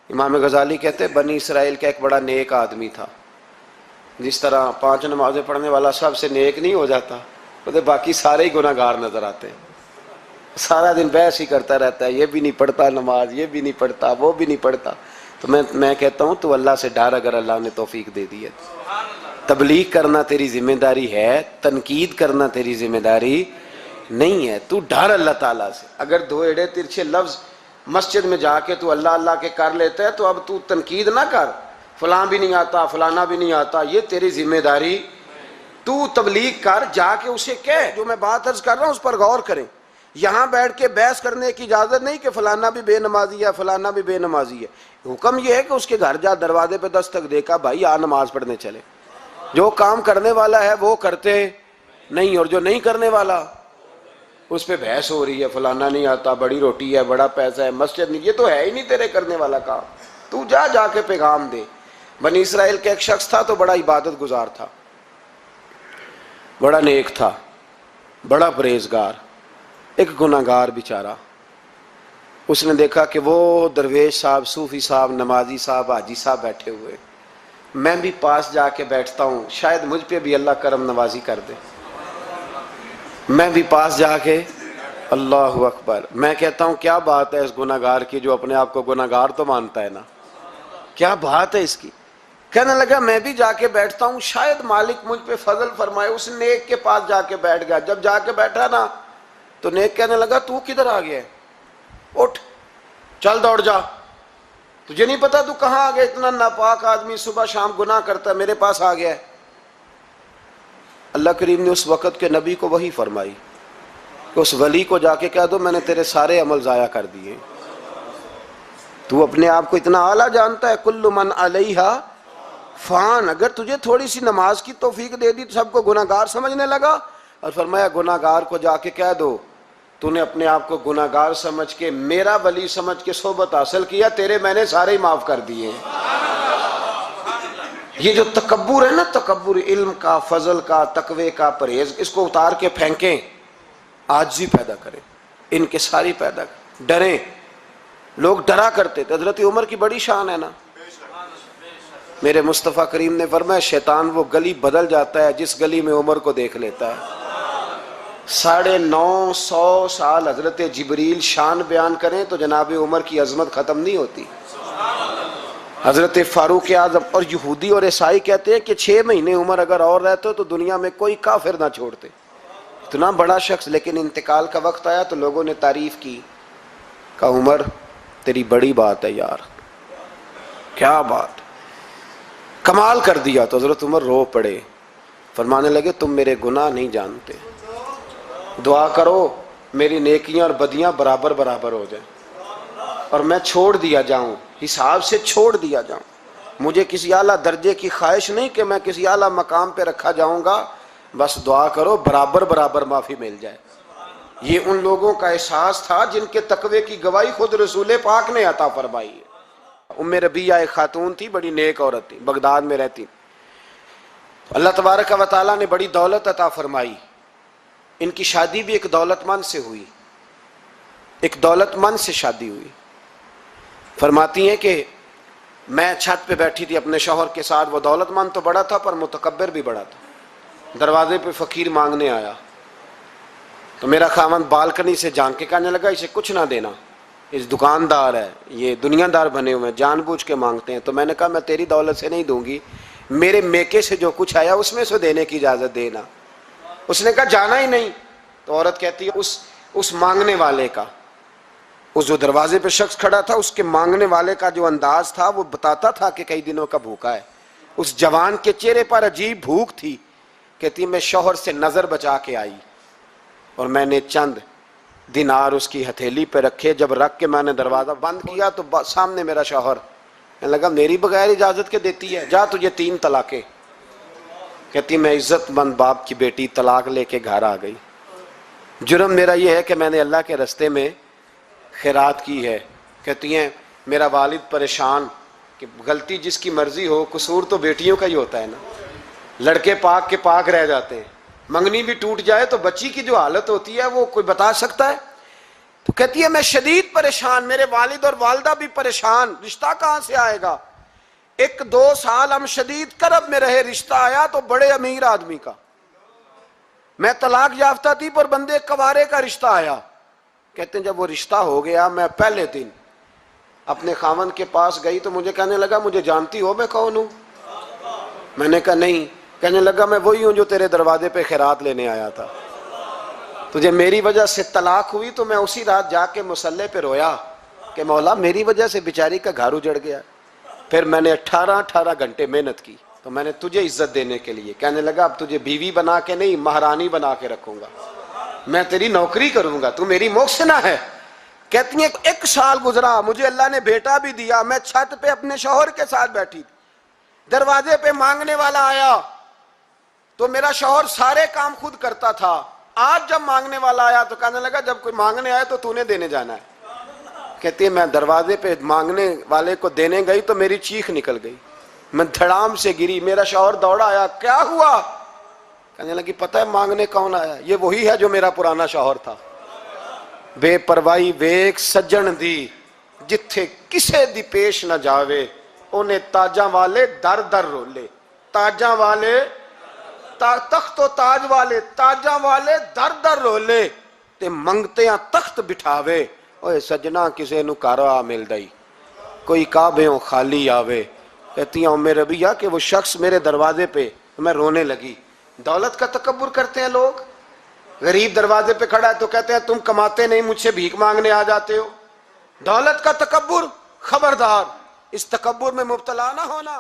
امام غزالی کہتے بنی اسرائیل کا ایک بڑا نیک آدمی تھا. جس طرح 5 نمازیں پڑھنے والا سب سے نیک نہیں ہو جاتا، تو باقی سارے ہی گناہ گار نظر آتے ہیں. سارا دن بحث ہی کرتا رہتا ہے، یہ بھی نہیں پڑھتا نماز، یہ بھی نہیں پڑھتا، وہ بھی نہیں پڑھتا. تو میں کہتا ہوں تو اللہ سے ڈر، اگر اللہ نے توفیق دے دی ہے. تبلیغ کرنا تیری ذمہ داری ہے، تنقید کرنا تیری ذمہ داری نہیں ہے. تو ڈر اللہ تعالیٰ سے. اگر 2 ایڑے ترچھے لفظ مسجد میں جا کے تو اللہ اللہ کے کر لیتا ہے تو اب تو تنقید نہ کر، فلاں بھی نہیں آتا، فلانا بھی نہیں آتا، یہ تیری ذمہ داری. تو تبلیغ کر، جا کے اسے کہہ. جو میں بات عرض کر رہا ہوں اس پر غور کریں. یہاں بیٹھ کے بحث کرنے کی اجازت نہیں کہ فلانا بھی بے نمازی ہے، فلانا بھی بے نمازی ہے. حکم یہ ہے کہ اس کے گھر جا، دروازے پہ دستک دے کر بھائی آ نماز پڑھنے چلے. جو کام کرنے والا ہے وہ کرتے نہیں، اور جو نہیں کرنے والا اس پہ بحث ہو رہی ہے، فلانا نہیں آتا، بڑی روٹی ہے، بڑا پیسہ ہے، مسجد نہیں. یہ تو ہے ہی نہیں تیرے کرنے والا کام. تو جا کے پیغام دے. بنی اسرائیل کا ایک شخص تھا تو بڑا عبادت گزار تھا، بڑا نیک تھا، بڑا پرہیزگار. ایک گناہ گار بیچارہ، اس نے دیکھا کہ وہ درویش صاحب، صوفی صاحب، نمازی صاحب، حاجی صاحب بیٹھے ہوئے. میں بھی پاس جا کے بیٹھتا ہوں، شاید مجھ پہ بھی اللہ کرم نوازی کر دے. میں بھی پاس جا کے، اللہ اکبر، میں کہتا ہوں کیا بات ہے اس گناہ گار کی جو اپنے آپ کو گناہ گار تو مانتا ہے نا، کیا بات ہے اس کی. کہنے لگا میں بھی جا کے بیٹھتا ہوں، شاید مالک مجھ پہ فضل فرمائے. اس نیک کے پاس جا کے بیٹھ گیا. جب جا کے بیٹھا نا تو نیک کہنے لگا تو کدھر آ گیا ہے؟ اٹھ، چل دوڑ جا. تجھے نہیں پتا تو کہاں آ گیا؟ اتنا ناپاک آدمی صبح شام گناہ کرتا ہے، میرے پاس آ گیا ہے. اللہ کریم نے اس وقت کے نبی کو وحی فرمائی کہ اس ولی کو جا کے کہہ دو میں نے تیرے سارے عمل ضائع کر دیے. تو اپنے آپ کو اتنا اعلیٰ جانتا ہے. کل من علیہا فان. اگر تجھے تھوڑی سی نماز کی توفیق دے دی تو سب کو گناہ گار سمجھنے لگا. اور فرمایا گناہ گار کو جا کے کہہ دو تو نے اپنے آپ کو گناہ گار سمجھ کے میرا ولی سمجھ کے صحبت حاصل کیا، تیرے میں نے سارے ہی معاف کر دیے. یہ جو تکبر ہے نا، تکبر علم کا، فضل کا، تقوی کا، پرہیز، اس کو اتار کے پھینکیں. عاجزی پیدا کریں، انکساری پیدا کریں، ڈریں. لوگ ڈرا کرتے تھے. حضرت عمر کی بڑی شان ہے نا. میرے مصطفیٰ کریم نے فرمایا شیطان وہ گلی بدل جاتا ہے جس گلی میں عمر کو دیکھ لیتا ہے. 950 سال حضرت جبریل شان بیان کریں تو جناب عمر کی عظمت ختم نہیں ہوتی. حضرت فاروق اعظم اور یہودی اور عیسائی کہتے ہیں کہ 6 مہینے عمر اگر اور رہتے تو دنیا میں کوئی کافر نہ چھوڑتے. اتنا بڑا شخص، لیکن انتقال کا وقت آیا تو لوگوں نے تعریف کی، کہا عمر تیری بڑی بات ہے یار، کیا بات، کمال کر دیا. تو حضرت عمر رو پڑے، فرمانے لگے تم میرے گناہ نہیں جانتے، دعا کرو میری نیکیاں اور بدیاں برابر برابر ہو جائیں اور میں چھوڑ دیا جاؤں، حساب سے چھوڑ دیا جاؤں. مجھے کسی اعلیٰ درجے کی خواہش نہیں کہ میں کسی اعلیٰ مقام پہ رکھا جاؤں گا، بس دعا کرو برابر برابر معافی مل جائے. یہ ان لوگوں کا احساس تھا جن کے تقوی کی گواہی خود رسول پاک نے عطا فرمائی ہے. ام ربیعہ ایک خاتون تھی، بڑی نیک عورت تھی، بغداد میں رہتی. اللہ تبارک و تعالیٰ نے بڑی دولت عطا فرمائی. ان کی شادی بھی ایک دولت مند سے ہوئی، ایک دولت مند سے شادی ہوئی. فرماتی ہیں کہ میں چھت پہ بیٹھی تھی اپنے شوہر کے ساتھ. وہ دولت مند تو بڑا تھا پر متکبر بھی بڑا تھا. دروازے پہ فقیر مانگنے آیا تو میرا خاوند بالکنی سے جھانک کے کہنے لگا اسے کچھ نہ دینا، اس دکاندار ہے، یہ دنیا دار بنے ہوئے ہیں، جان بوجھ کے مانگتے ہیں. تو میں نے کہا میں تیری دولت سے نہیں دوں گی، میرے میکے سے جو کچھ آیا اس میں سے دینے کی اجازت دینا. اس نے کہا جانا ہی نہیں. تو عورت کہتی ہے اس مانگنے والے کا، اس جو دروازے پہ شخص کھڑا تھا، اس کے مانگنے والے کا جو انداز تھا وہ بتاتا تھا کہ کئی دنوں کا بھوکا ہے. اس جوان کے چہرے پر عجیب بھوک تھی. کہتی میں شوہر سے نظر بچا کے آئی اور میں نے چند دینار اس کی ہتھیلی پہ رکھے. جب رکھ کے میں نے دروازہ بند کیا تو سامنے میرا شوہر. کہنے لگا میری بغیر اجازت کے دیتی ہے، جا تجھے 3 طلاقیں. کہتی میں عزت مند باپ کی بیٹی طلاق لے کے گھر آ گئی. جرم میرا یہ ہے کہ میں نے اللہ کے رستے میں خیرات کی ہے. کہتی ہیں میرا والد پریشان کہ غلطی جس کی مرضی ہو، قصور تو بیٹیوں کا ہی ہوتا ہے نا. لڑکے پاک کے پاک رہ جاتے ہیں، منگنی بھی ٹوٹ جائے تو بچی کی جو حالت ہوتی ہے وہ کوئی بتا سکتا ہے. تو کہتی ہے میں شدید پریشان، میرے والد اور والدہ بھی پریشان، رشتہ کہاں سے آئے گا؟ 1-2 سال ہم شدید کرب میں رہے، رشتہ آیا تو بڑے امیر آدمی کا، میں طلاق یافتہ تھی پر بندے کوارے کا رشتہ آیا۔ کہتے ہیں جب وہ رشتہ ہو گیا، میں پہلے دن اپنے خاوند کے پاس گئی تو مجھے کہنے لگا مجھے جانتی ہو میں کون ہوں؟ میں نے کہا نہیں۔ کہنے لگا میں وہی ہوں جو تیرے دروازے پہ خیرات لینے آیا تھا، تجھے میری وجہ سے طلاق ہوئی تو میں اسی رات جا کے مصلے پہ رویا کہ مولا میری وجہ سے بیچاری کا گھر اجڑ گیا۔ پھر میں نے 18 گھنٹے محنت کی تو میں نے تجھے عزت دینے کے لیے، کہنے لگا اب تجھے بیوی بنا کے نہیں مہرانی بنا کے رکھوں گا، میں تیری نوکری کروں گا، تو میری محسنہ ہے۔ کہتی ہیں 1 سال گزرا، مجھے اللہ نے بیٹا بھی دیا، میں چھت پہ اپنے شوہر کے ساتھ بیٹھی تھی، دروازے پہ مانگنے والا آیا تو میرا شوہر سارے کام خود کرتا تھا، آج جب مانگنے والا آیا تو کہنے لگا جب کوئی مانگنے آیا تو تو نے دینے جانا ہے۔ کہتی ہے میں دروازے پہ مانگنے والے کو دینے گئی تو میری چیخ نکل گئی، میں دھڑام سے گری، میرا شوہر دوڑا آیا، کیا ہوا؟ کہنے لگی پتہ ہے مانگنے کون آیا؟ یہ وہی ہے جو میرا پرانا شوہر تھا۔ بے پرواہی ویک سجن دی جتھے کسے دی پیش نہ جاوے، انہیں تاجاں والے در در رولے، تاجاں والے تخت و تاج والے تاجاں والے در در رولے تے منگتیاں تخت بٹھاوے، اوے سجنا کسے نو کارا مل دائی، کوئی کعبےوں خالی آوے۔ کہتی ہیں ام ربیہ کہ وہ شخص میرے دروازے پہ، میں رونے لگی۔ دولت کا تکبر کرتے ہیں لوگ، غریب دروازے پہ کھڑا ہے تو کہتے ہیں تم کماتے نہیں مجھ سے بھیک مانگنے آ جاتے ہو۔ دولت کا تکبر، خبردار اس تکبر میں مبتلا نہ ہونا۔